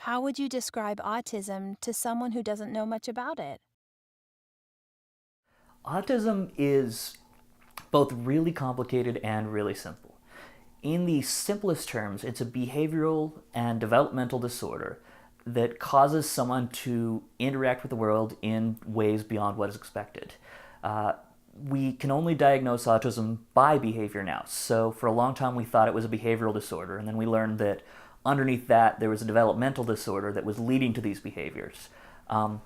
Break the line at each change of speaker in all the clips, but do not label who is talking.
How would you describe autism to someone who doesn't know much about it?
Autism is both really complicated and really simple. In the simplest terms, it's a behavioral and developmental disorder that causes someone to interact with the world in ways beyond what is expected. Uh, we can only diagnose autism by behavior now. So for a long time, we thought it was a behavioral disorder, and then we learned that underneath that, there was a developmental disorder that was leading to these behaviors. Um,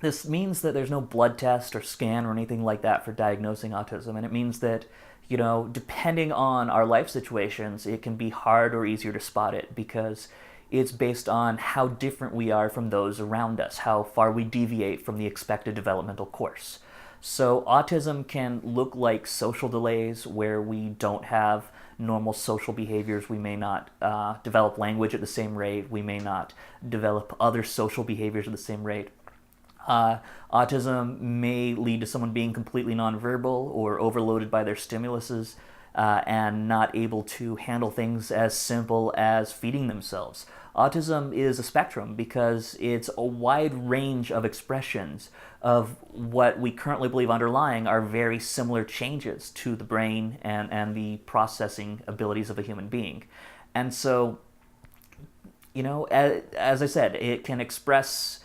this means that there's no blood test or scan or anything like that for diagnosing autism, and it means that, depending on our life situations, it can be hard or easier to spot it because it's based on how different we are from those around us, how far we deviate from the expected developmental course. So, autism can look like social delays where we don't have normal social behaviors. We may not develop language at the same rate. We may not develop other social behaviors at the same rate. Autism may lead to someone being completely nonverbal or overloaded by their stimuluses and not able to handle things as simple as feeding themselves. Autism is a spectrum because it's a wide range of expressions of what we currently believe underlying are very similar changes to the brain and the processing abilities of a human being. And so, as I said, it can express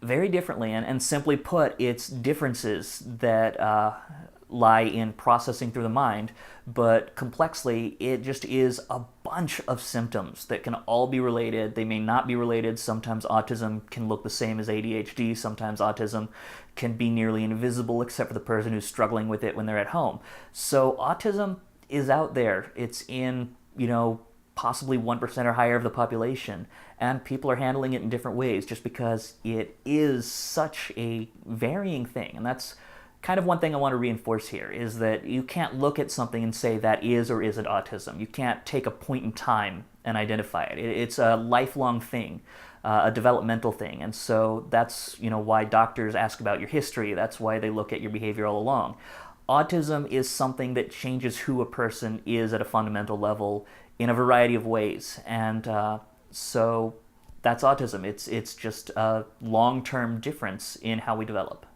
very differently, and simply put, it's differences that lie in processing through the mind, but complexly, it just is a bunch of symptoms that can all be related. They may not be related. Sometimes autism can look the same as ADHD. Sometimes autism can be nearly invisible except for the person who's struggling with it when they're at home. So autism is out there. It's in, possibly 1% or higher of the population, and people are handling it in different ways just because it is such a varying thing. And that's kind of one thing I want to reinforce here is that you can't look at something and say that is or isn't autism. You can't take a point in time and identify it. It's a lifelong thing, a developmental thing. And so that's why doctors ask about your history. That's why they look at your behavior all along. Autism is something that changes who a person is at a fundamental level in a variety of ways, and so that's autism. It's just a long-term difference in how we develop.